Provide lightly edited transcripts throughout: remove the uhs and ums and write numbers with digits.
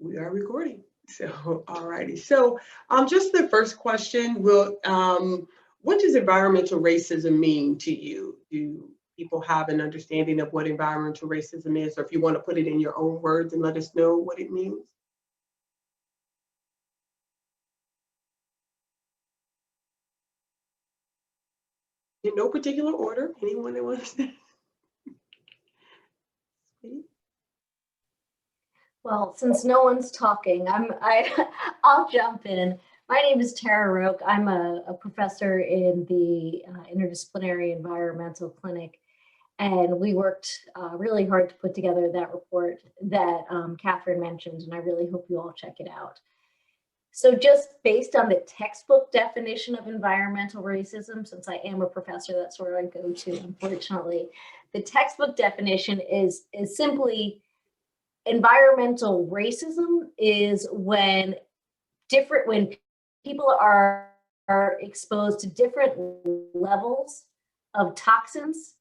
We are recording. So, all righty. So, just the first question will, what does environmental racism mean to you? Do people have an understanding of what environmental racism is, or if you want to put it in your own words and let us know what it means? In no particular order. Anyone that wants to? Well, since no one's talking, I'll jump in. My name is Tara Roque. I'm a professor in the Interdisciplinary Environmental Clinic, and we worked really hard to put together that report that Catherine mentioned, and I really hope you all check it out. So just based on the textbook definition of environmental racism, since I am a professor, that's where I go to, unfortunately, the textbook definition is simply environmental racism is when people are exposed to different levels of toxins,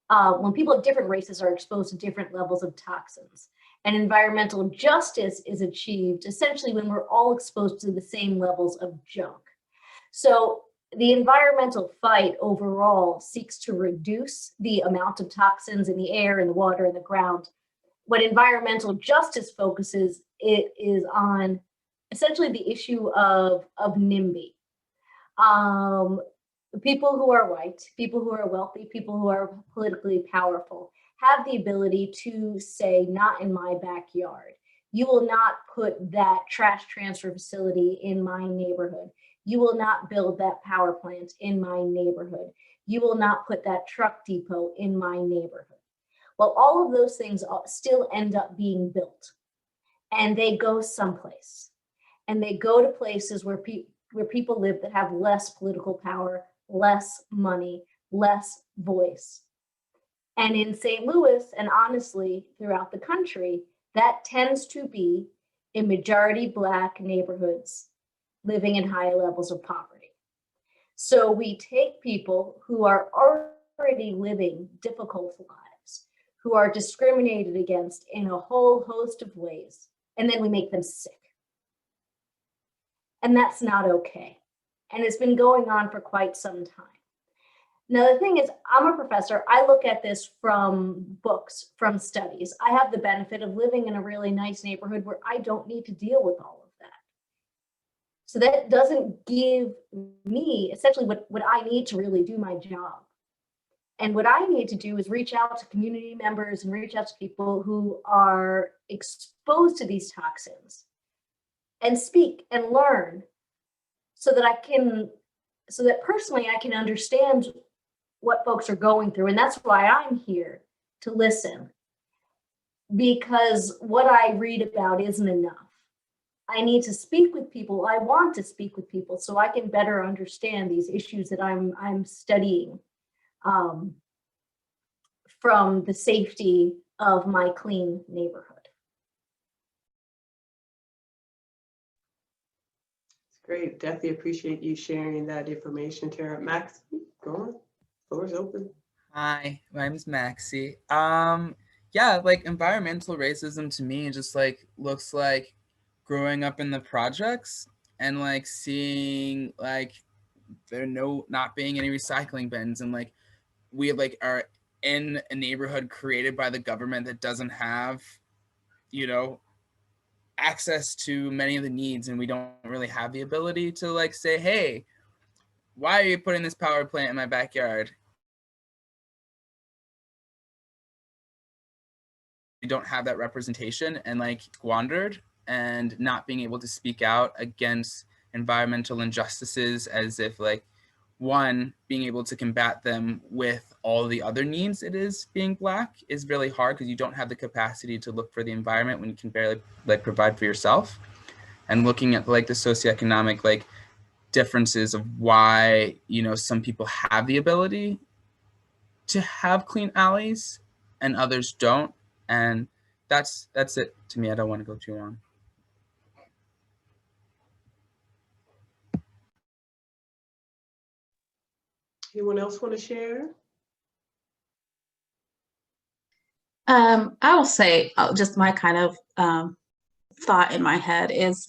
when people of different races are exposed to different levels of toxins. And environmental justice is achieved essentially when we're all exposed to the same levels of junk. So the environmental fight overall seeks to reduce the amount of toxins in the air, in the water, in the ground. What environmental justice focuses, it is on essentially the issue of NIMBY. People who are white, people who are wealthy, people who are politically powerful have the ability to say, not in my backyard. You will not put that trash transfer facility in my neighborhood. You will not build that power plant in my neighborhood. You will not put that truck depot in my neighborhood. Well, all of those things still end up being built, and they go someplace, and they go to places where people live that have less political power, less money, less voice. And in St. Louis, and honestly throughout the country, that tends to be in majority Black neighborhoods living in high levels of poverty. So we take people who are already living difficult lives, who are discriminated against in a whole host of ways, and then we make them sick. And that's not okay. And it's been going on for quite some time. Now, the thing is, I'm a professor. I look at this from books, from studies. I have the benefit of living in a really nice neighborhood where I don't need to deal with all of that. So that doesn't give me essentially what I need to really do my job. And what I need to do is reach out to community members and reach out to people who are exposed to these toxins and speak and learn so that personally I can understand what folks are going through. And that's why I'm here, to listen, because what I read about isn't enough. I need to speak with people. I want to speak with people so I can better understand these issues that I'm studying from the safety of my clean neighborhood. Great. Definitely appreciate you sharing that information, Tara. Max, go on. Floor is open. Hi, my name is Maxie. Yeah, like environmental racism to me just like looks like growing up in the projects and like seeing like there not being any recycling bins, and like we like are in a neighborhood created by the government that doesn't have, access to many of the needs, and we don't really have the ability to like say, hey, why are you putting this power plant in my backyard? We don't have that representation, and like squandered and not being able to speak out against environmental injustices as if like one, being able to combat them with all the other needs it is being Black is really hard because you don't have the capacity to look for the environment when you can barely like provide for yourself. And looking at like the socioeconomic like differences of why, some people have the ability to have clean alleys and others don't. And that's it to me. I don't want to go too long. Anyone else want to share? I will say just my kind of thought in my head is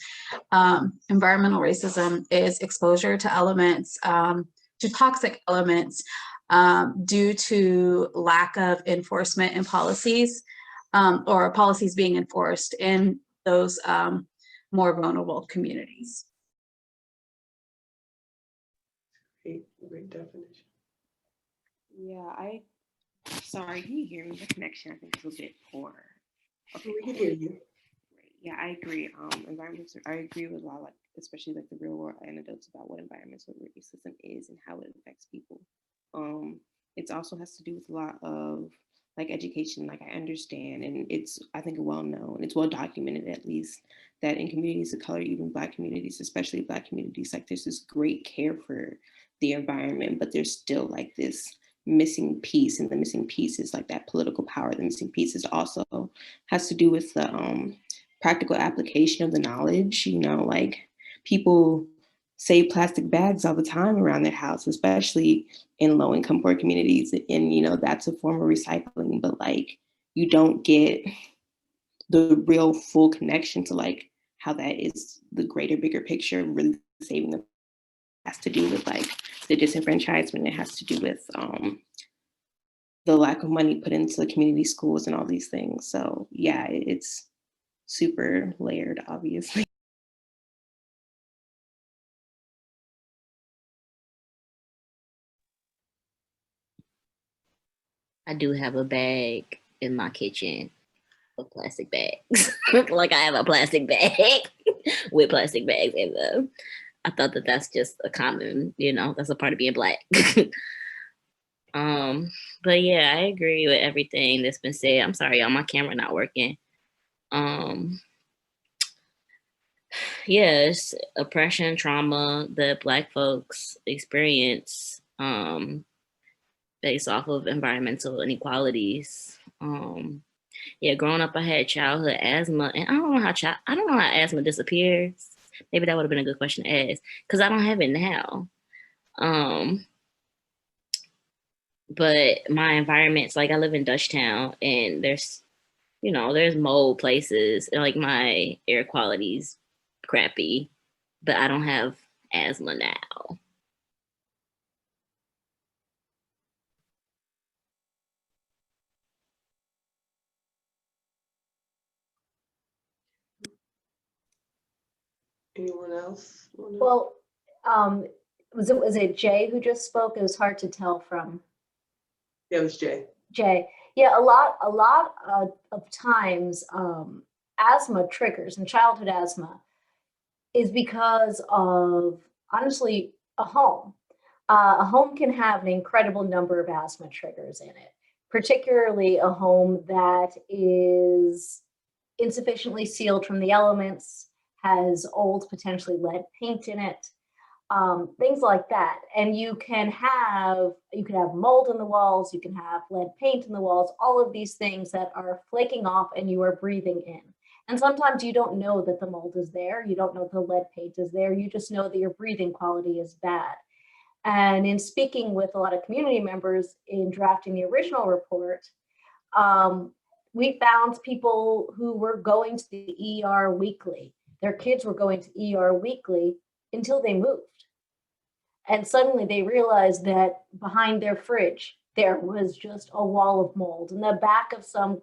environmental racism is exposure to elements, to toxic elements due to lack of enforcement in policies or policies being enforced in those more vulnerable communities. Great definition. Yeah, sorry, can you hear me? The connection I think is a bit poor. Okay, we can hear you. Yeah, I agree. Environmental, I agree with a lot, like especially like the real world anecdotes about what environmental racism is and how it affects people. It also has to do with a lot of like education. Like I understand, and it's I think well known, it's well documented at least that in communities of color, even Black communities, especially Black communities, like there's this great care for the environment, but there's still like this missing piece, and the missing piece is like that political power. The missing piece is also has to do with the practical application of the knowledge. You know, like people save plastic bags all the time around their house, especially in low income poor communities. And, you know, that's a form of recycling, but like you don't get the real full connection to like how that is the greater, bigger picture, really saving the has to do with like the disenfranchisement. It has to do with the lack of money put into the community schools and all these things. So yeah, it's super layered, obviously. I do have a bag in my kitchen of plastic bags. Like I have a plastic bag with plastic bags in them. I thought that that's just a common, you know, that's a part of being Black. But yeah, I agree with everything that's been said. I'm sorry, y'all, my camera not working. Yes, oppression, trauma that Black folks experience based off of environmental inequalities. Yeah, growing up, I had childhood asthma, and I don't know how asthma disappears. Maybe that would have been a good question to ask, because I don't have it now. But my environment's like I live in Dutchtown, and there's mold places, and like my air quality's crappy, but I don't have asthma now. Anyone else? Well, was it Jay who just spoke? It was hard to tell from. Yeah, it was Jay. Jay, yeah, a lot of times asthma triggers and childhood asthma is because of honestly a home. A home can have an incredible number of asthma triggers in it, particularly a home that is insufficiently sealed from the elements, has old, potentially lead paint in it, things like that. And you can have mold in the walls, you can have lead paint in the walls, all of these things that are flaking off and you are breathing in. And sometimes you don't know that the mold is there, you don't know the lead paint is there, you just know that your breathing quality is bad. And in speaking with a lot of community members in drafting the original report, we found people who were going to the ER weekly. Their kids were going to ER weekly until they moved. And suddenly they realized that behind their fridge, there was just a wall of mold in the back of some,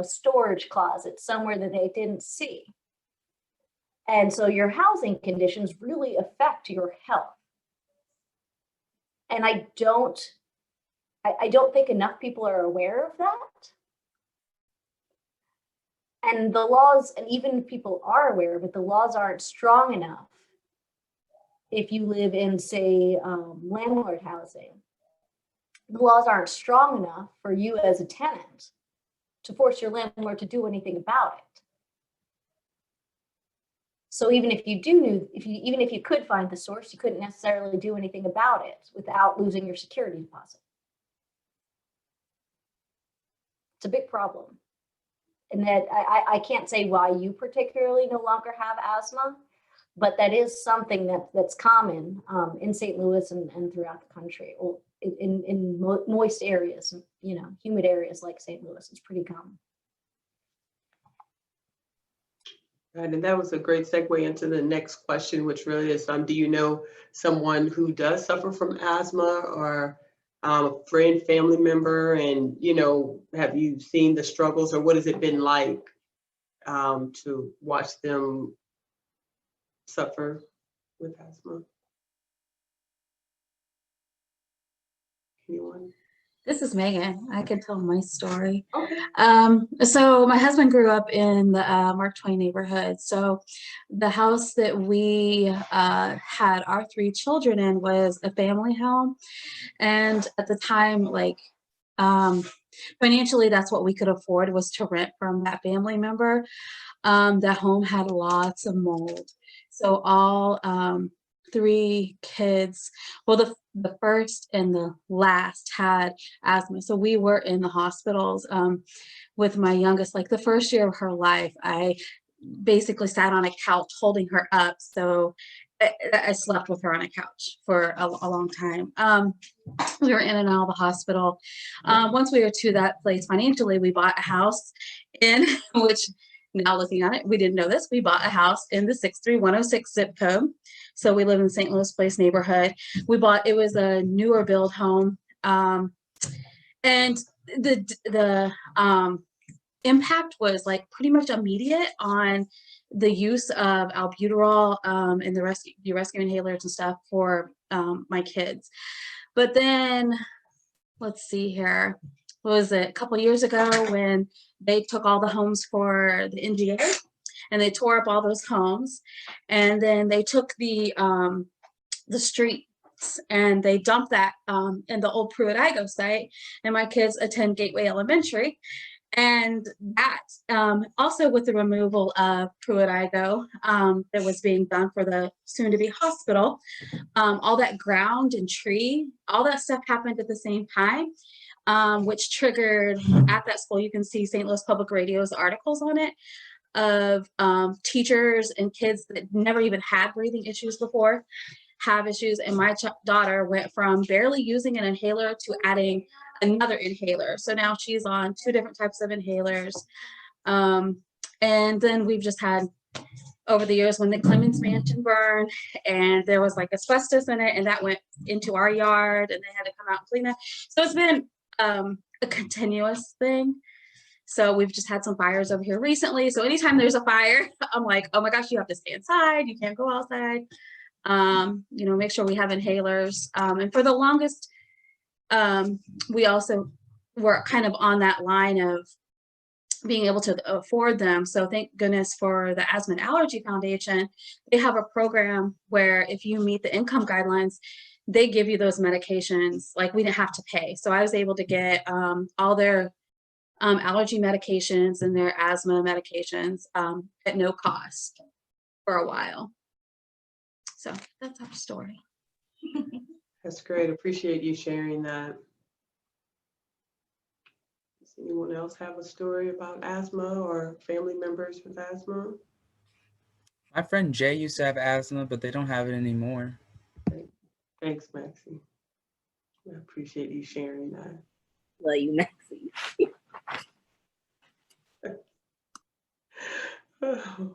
storage closet somewhere that they didn't see. And so your housing conditions really affect your health. And I don't think enough people are aware of that. And the laws, and even if people are aware of it, the laws aren't strong enough. If you live in, say, landlord housing, the laws aren't strong enough for you as a tenant to force your landlord to do anything about it. So even if you could find the source, you couldn't necessarily do anything about it without losing your security deposit. It's a big problem. And that I can't say why you particularly no longer have asthma, but that is something that's common in St. Louis and throughout the country, or in moist areas, humid areas like St. Louis. It's pretty common. Right, and that was a great segue into the next question, which really is, do you know someone who does suffer from asthma or a friend, family member, and have you seen the struggles or what has it been like to watch them suffer with asthma? Anyone? This is Megan. I can tell my story. Okay. So my husband grew up in the Mark Twain neighborhood. So the house that we had our three children in was a family home. And at the time, like financially, that's what we could afford, was to rent from that family member. The home had lots of mold. So all three kids, well, the first and the last had asthma. So we were in the hospitals with my youngest. Like the first year of her life, I basically sat on a couch holding her up. So I slept with her on a couch for a long time. We were in and out of the hospital. Once we were to that place financially, we bought a house in which, now looking at it, we didn't know this. We bought a house in the 63106 zip code. So we live in the St. Louis Place neighborhood. It was a newer build home. And the impact was like pretty much immediate on the use of albuterol and the rescue inhalers and stuff for my kids. But then, let's see here, what was it, a couple of years ago when they took all the homes for the NGA and they tore up all those homes, and then they took the streets and they dumped that in the old Pruitt-Igoe site, and my kids attend Gateway Elementary. And that also with the removal of Pruitt-Igoe that was being done for the soon-to-be hospital, all that ground and tree, all that stuff happened at the same time, which triggered at that school. You can see St. Louis Public Radio's articles on it of teachers and kids that never even had breathing issues before have issues. And my daughter went from barely using an inhaler to adding another inhaler. So now she's on 2 different types of inhalers. And then we've just had, over the years, when the Clemens Mansion burned and there was like asbestos in it, and that went into our yard and they had to come out and clean it. So it's been a continuous thing. So we've just had some fires over here recently. So anytime there's a fire, I'm like, oh my gosh, you have to stay inside. You can't go outside. Make sure we have inhalers. And for the longest, we also were kind of on that line of being able to afford them. So thank goodness for the Asthma and Allergy Foundation. They have a program where if you meet the income guidelines, they give you those medications. Like, we didn't have to pay. So I was able to get all their allergy medications and their asthma medications at no cost for a while. So that's our story. That's great. Appreciate you sharing that. Does anyone else have a story about asthma or family members with asthma? My friend Jay used to have asthma, but they don't have it anymore. Thanks, Maxie. I appreciate you sharing that. Love you, Maxie. Oh,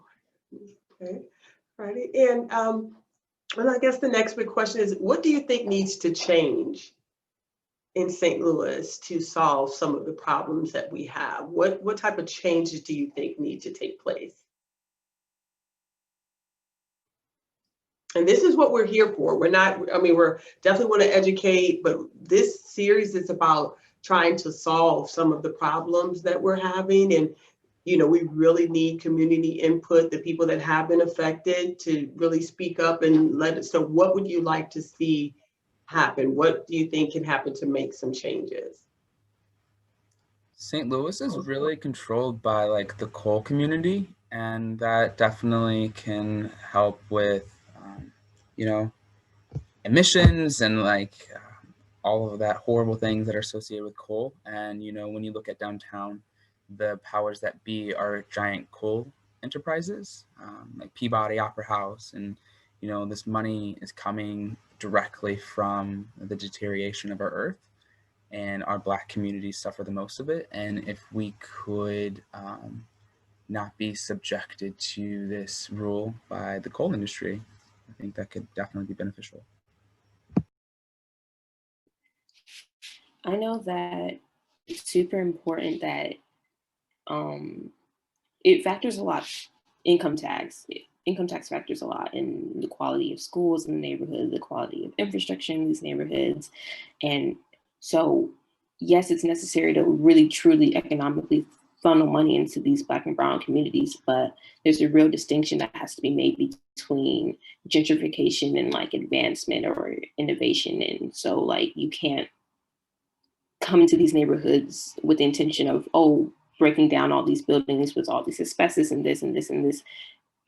okay. Righty. And well, I guess the next big question is, what do you think needs to change in St. Louis to solve some of the problems that we have? What type of changes do you think need to take place? And this is what we're here for. We're definitely want to educate, but this series is about trying to solve some of the problems that we're having. And, we really need community input, the people that have been affected, to really speak up and let it. So what would you like to see happen? What do you think can happen to make some changes? St. Louis is really controlled by like the coal community, and that definitely can help with emissions and all of that horrible things that are associated with coal. And when you look at downtown, the powers that be are giant coal enterprises, like Peabody Opera House, and this money is coming directly from the deterioration of our earth, and our Black communities suffer the most of it. And if we could not be subjected to this rule by the coal industry. I think that could definitely be beneficial. I know that it's super important that it factors a lot. Income tax factors a lot in the quality of schools in the neighborhood, the quality of infrastructure in these neighborhoods. And so, yes, it's necessary to really, truly economically funnel money into these Black and brown communities, but there's a real distinction that has to be made between gentrification and like advancement or innovation. And so like you can't come into these neighborhoods with the intention of, oh, breaking down all these buildings with all these asbestos and this and this and this.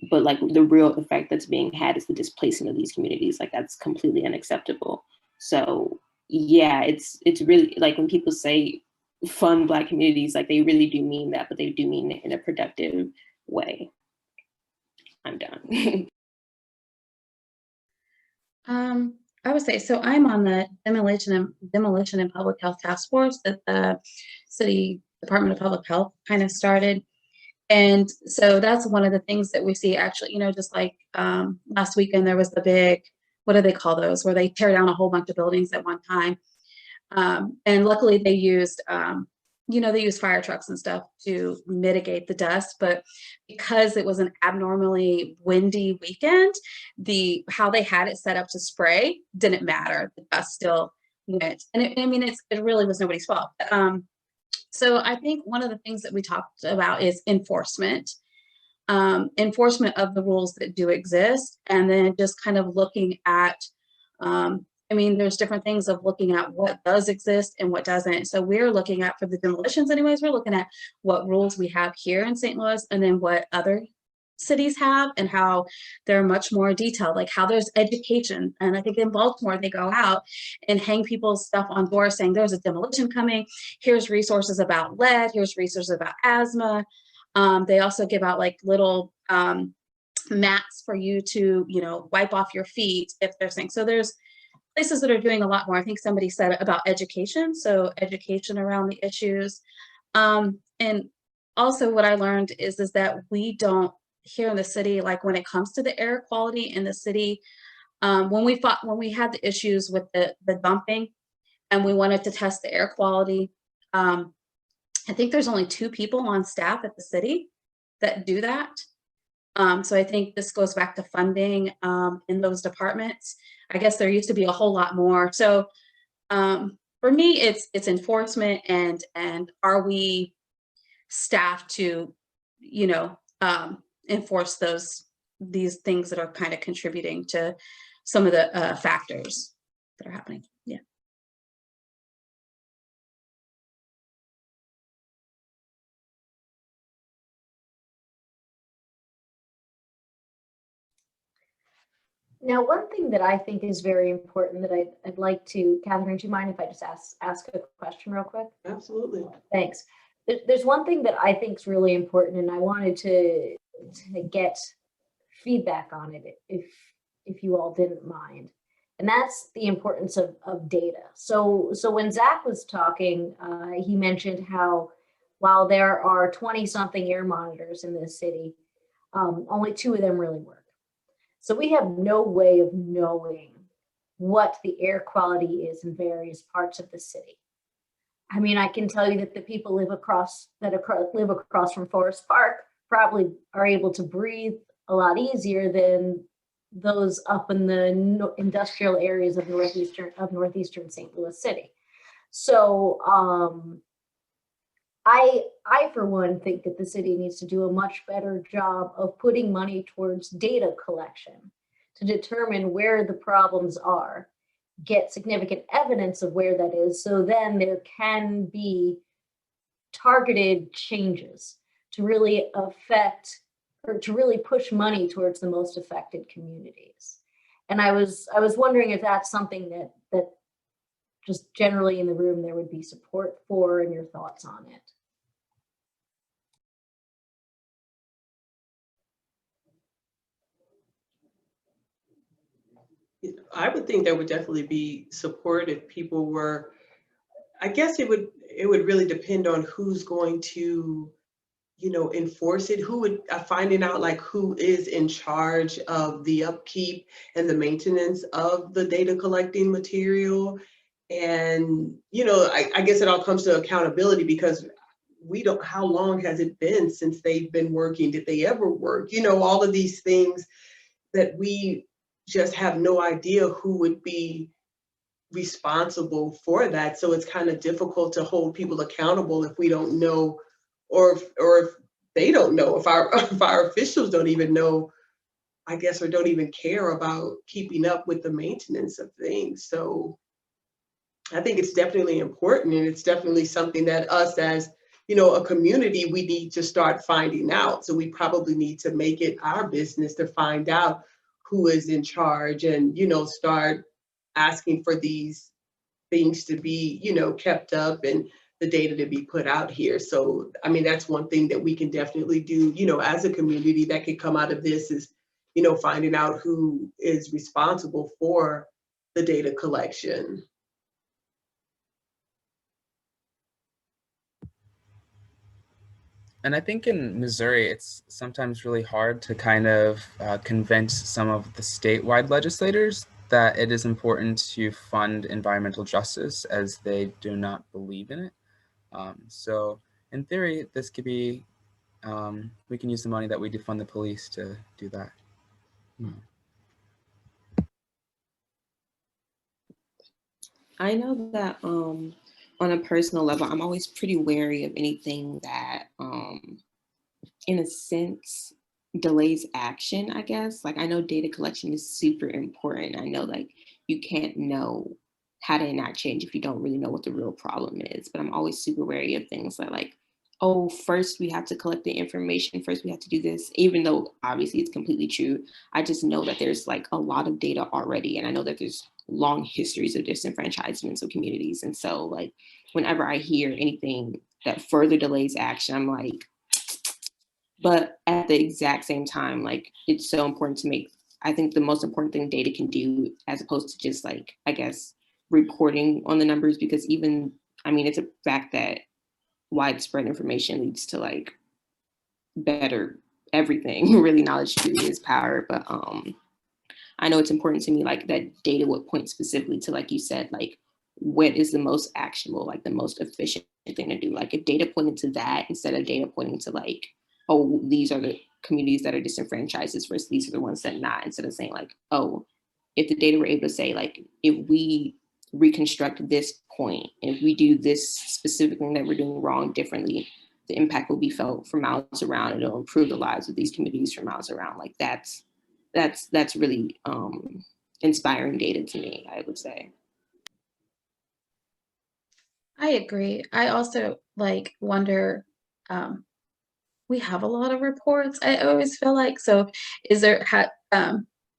But like the real effect that's being had is the displacement of these communities. Like that's completely unacceptable. So yeah, it's really like when people say fund Black communities, like they really do mean that, but they do mean it in a productive way. I'm done. I would say, so I'm on the demolition and public health task force that the city Department of Public Health kind of started. And so that's one of the things that we see actually, you know, just like last weekend, there was the big, what do they call those, where they tear down a whole bunch of buildings at one time. And luckily they used, you know, they use fire trucks and stuff to mitigate the dust, but because it was an abnormally windy weekend, how they had it set up to spray didn't matter. The dust still went, and it really was nobody's fault. So I think one of the things that we talked about is enforcement of the rules that do exist, and then just kind of looking at there's different things of looking at what does exist and what doesn't. So we're looking at, for the demolitions anyways, we're looking at what rules we have here in St. Louis and then what other cities have and how they're much more detailed, like how there's education. And I think in Baltimore, they go out and hang people's stuff on doors saying there's a demolition coming. Here's resources about lead. Here's resources about asthma. They also give out like little mats for you to, you know, wipe off your feet if there's things. So there's places that are doing a lot more. I think somebody said about education. So education around the issues. And also what I learned is that we don't, here in the city, like when it comes to the air quality in the city, when we had the issues with the dumping and we wanted to test the air quality, I think there's only 2 people on staff at the city that do that. So I think this goes back to funding in those departments. I guess there used to be a whole lot more. So for me, it's enforcement and are we staffed to, you know, enforce these things that are kind of contributing to some of the factors that are happening. Yeah. Now, one thing that I think is very important that I'd like to, Catherine, do you mind if I just ask a question real quick? Absolutely. Thanks. There's one thing that I think is really important, and I wanted to get feedback on it, if you all didn't mind, and that's the importance of data. So when Zach was talking, he mentioned how while there are 20-something air monitors in this city, only 2 of them really work. So we have no way of knowing what the air quality is in various parts of the city. I mean, I can tell you that the people live across from Forest Park probably are able to breathe a lot easier than those up in the industrial areas of northeastern St. Louis City. So I, for one, think that the city needs to do a much better job of putting money towards data collection to determine where the problems are, get significant evidence of where that is, so then there can be targeted changes to really affect or to really push money towards the most affected communities. And I was wondering if that's something that just generally in the room there would be support for, and your thoughts on it. I would think there would definitely be support if people were, I guess it would really depend on who's going to enforce it? Who would, finding out like who is in charge of the upkeep and the maintenance of the data collecting material. And, I guess it all comes to accountability, because we don't, how long has it been since they've been working? Did they ever work? All of these things that we just have no idea who would be responsible for that. So it's kind of difficult to hold people accountable if we don't know, or if they don't know, if our if our officials don't even know, I guess, or don't even care about keeping up with the maintenance of things. So I think it's definitely important, and it's definitely something that us as a community, we need to start finding out. So we probably need to make it our business to find out who is in charge, and start asking for these things to be kept up, and the data to be put out here. So I mean, that's one thing that we can definitely do as a community that could come out of this, is finding out who is responsible for the data collection. And I think in Missouri, it's sometimes really hard to kind of convince some of the statewide legislators that it is important to fund environmental justice, as they do not believe in it. So in theory, this could be, we can use the money that we defund the police to do that. I know that on a personal level, I'm always pretty wary of anything that, in a sense, delays action, I guess. Like, I know data collection is super important. I know, like, you can't know how to enact change if you don't really know what the real problem is. But I'm always super wary of things that, like, oh, first we have to collect the information, first we have to do this, even though obviously it's completely true. I just know that there's like a lot of data already. And I know that there's long histories of disenfranchisement of communities. And so, like, whenever I hear anything that further delays action, I'm like, but at the exact same time, like, it's so important to make, I think the most important thing data can do, as opposed to just like, I guess, reporting on the numbers, because even, I mean, it's a fact that widespread information leads to like better everything. Really, knowledge truly is power. But I know it's important to me, like, that data would point specifically to, like you said, like, what is the most actionable, like the most efficient thing to do. Like, if data pointed to that instead of data pointing to like, oh, these are the communities that are disenfranchised versus these are the ones that not, instead of saying like, oh, if the data were able to say like, if we reconstruct this point, if we do this specific thing that we're doing wrong differently, the impact will be felt for miles around, and it'll improve the lives of these communities for miles around. Like, that's really inspiring data to me, I would say. I agree. I also like wonder, we have a lot of reports, I always feel like. So is there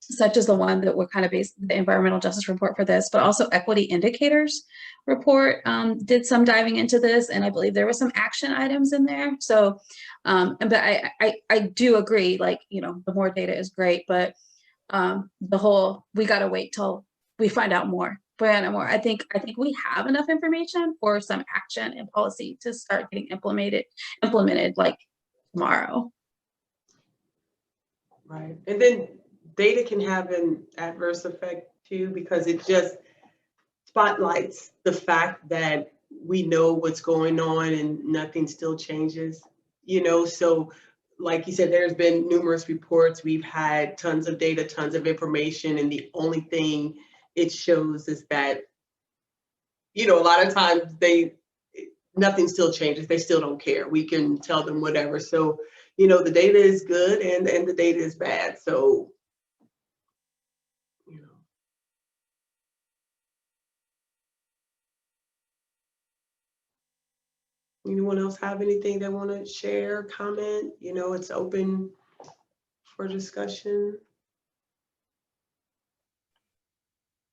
such as the one that we're kind of based, the environmental justice report for this, but also equity indicators report did some diving into this, and I believe there were some action items in there. So but I do agree, like, the more data is great, but the whole, we got to wait till we find out more. I think we have enough information for some action and policy to start getting implemented like tomorrow. Right. And then data can have an adverse effect too, because it just spotlights the fact that we know what's going on and nothing still changes, so like you said, there's been numerous reports, we've had tons of data, tons of information, and the only thing it shows is that, a lot of times nothing still changes, they still don't care, we can tell them whatever. So the data is good, and the data is bad. So anyone else have anything they want to share, comment? It's open for discussion.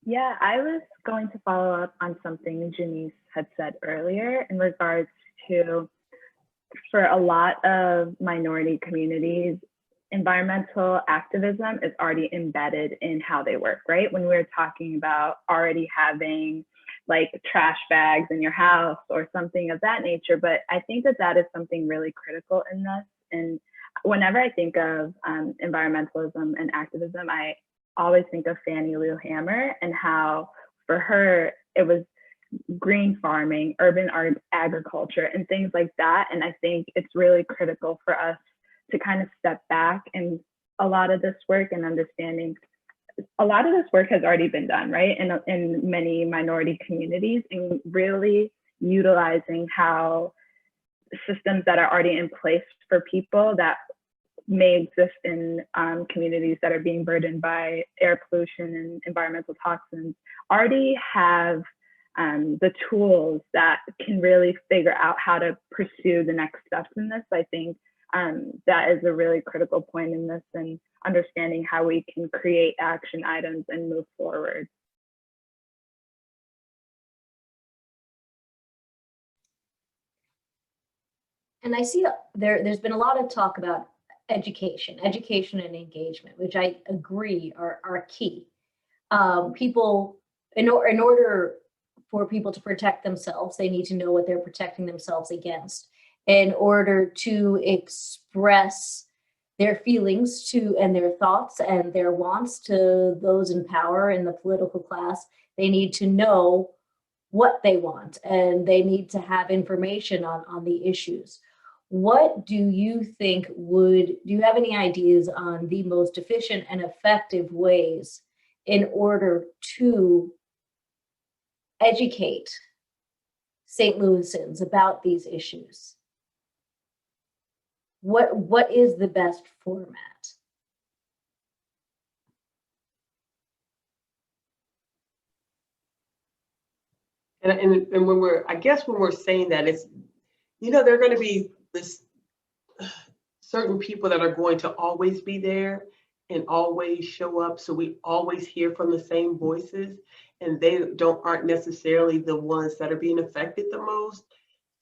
Yeah, I was going to follow up on something Janice had said earlier in regards to, for a lot of minority communities, environmental activism is already embedded in how they work, right? When we're talking about already having like trash bags in your house or something of that nature. But I think that that is something really critical in this. And whenever I think of environmentalism and activism, I always think of Fannie Lou Hamer and how for her, it was green farming, urban agriculture, and things like that. And I think it's really critical for us to kind of step back and a lot of this work and understanding a lot of this work has already been done, right? In many minority communities, and really utilizing how systems that are already in place for people that may exist in communities that are being burdened by air pollution and environmental toxins already have the tools that can really figure out how to pursue the next steps in this. I think that is a really critical point in this, and understanding how we can create action items and move forward. And I see there's been a lot of talk about education and engagement, which I agree are key. People, in order for people to protect themselves, they need to know what they're protecting themselves against. In order to express their feelings to and their thoughts and their wants to those in power in the political class, they need to know what they want, and they need to have information on the issues. What do you think do you have any ideas on the most efficient and effective ways in order to educate St. Louisans about these issues? What is the best format? And when I guess when we're saying that, it's, there are going to be this certain people that are going to always be there and always show up. So we always hear from the same voices, and they aren't necessarily the ones that are being affected the most.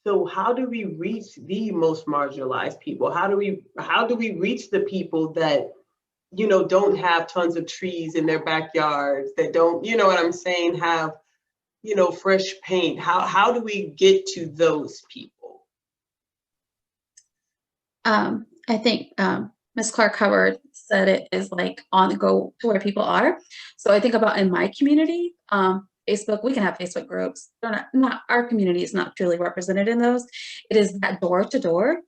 So how do we reach the most marginalized people? How do we reach the people that, don't have tons of trees in their backyards, that don't, you know what I'm saying, have, fresh paint? How do we get to those people? I think Ms. Clark Howard said it is like on the go to where people are. So I think about in my community, Facebook, we can have Facebook groups. They're not our community is not truly represented in those. It is that door to door.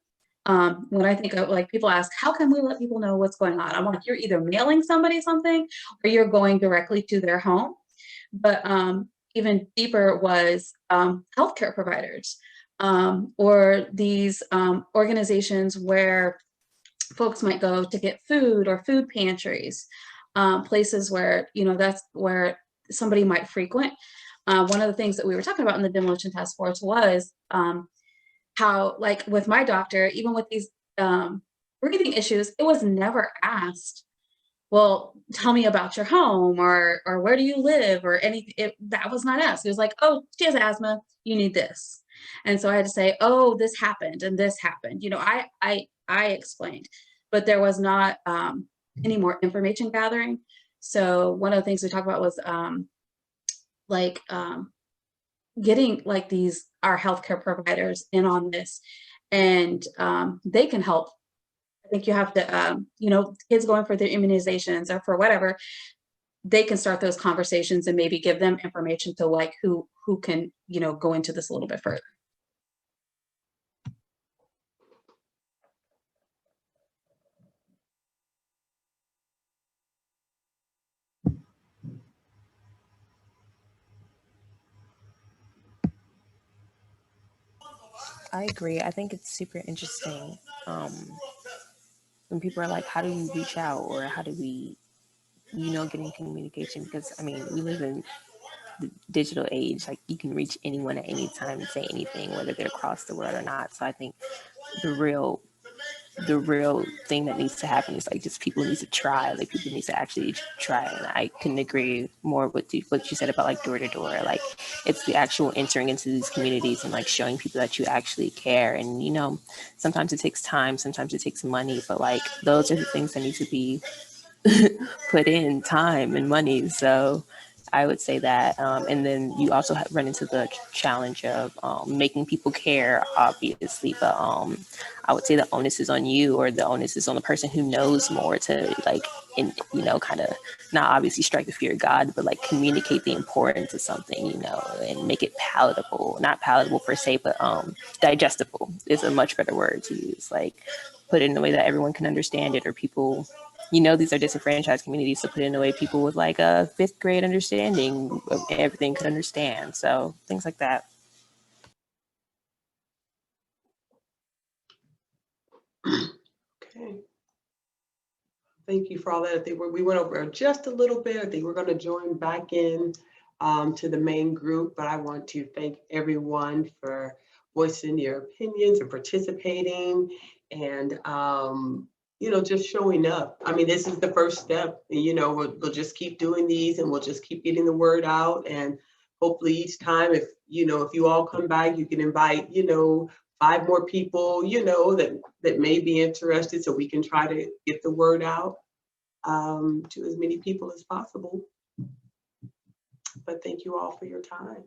When I think of, like, people ask, how can we let people know what's going on? I'm like, you're either mailing somebody something or you're going directly to their home. But even deeper was healthcare providers or these organizations where folks might go to get food, or food pantries, places where, that's where somebody might frequent. One of the things that we were talking about in the demolition task force was how, like, with my doctor, even with these breathing issues, it was never asked, well, tell me about your home, or where do you live, or anything. That was not asked. It was like, oh, she has asthma, you need this. And so I had to say, oh, this happened and this happened. I explained, but there was not any more information gathering. So one of the things we talked about was getting like our healthcare providers in on this, and they can help. I think you have to, kids going for their immunizations or for whatever, they can start those conversations and maybe give them information to, like, who can, go into this a little bit further. I agree. I think it's super interesting when people are like, how do we reach out, or how do we, get in communication? Because, we live in the digital age. Like, you can reach anyone at any time and say anything, whether they're across the world or not. So I think the real thing that needs to happen is, like, just people need to try. Like, people need to actually try. And I couldn't agree more with what you said about, like, door to door. Like, it's the actual entering into these communities and, like, showing people that you actually care. And, sometimes it takes time, sometimes it takes money, but, like, those are the things that need to be put in, time and money. So I would say that. And then you also run into the challenge of making people care, obviously. But I would say the onus is on you, or the onus is on the person who knows more to like, kind of not obviously strike the fear of God, but like communicate the importance of something, and make it palatable. Not palatable per se, but digestible is a much better word to use. Like put it in a way that everyone can understand it, or people, these are disenfranchised communities, so put it in a way people with like a fifth grade understanding of everything could understand. So things like that. Okay. Thank you for all that. I think we went over just a little bit. I think we're going to join back in to the main group, but I want to thank everyone for voicing your opinions and participating and, just showing up. I mean, this is the first step. We'll just keep doing these and we'll just keep getting the word out. And hopefully each time, if you all come back, you can invite, 5 more people, that may be interested, so we can try to get the word out to as many people as possible. But thank you all for your time.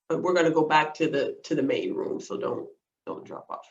But we're going to go back to the main room, so don't drop off.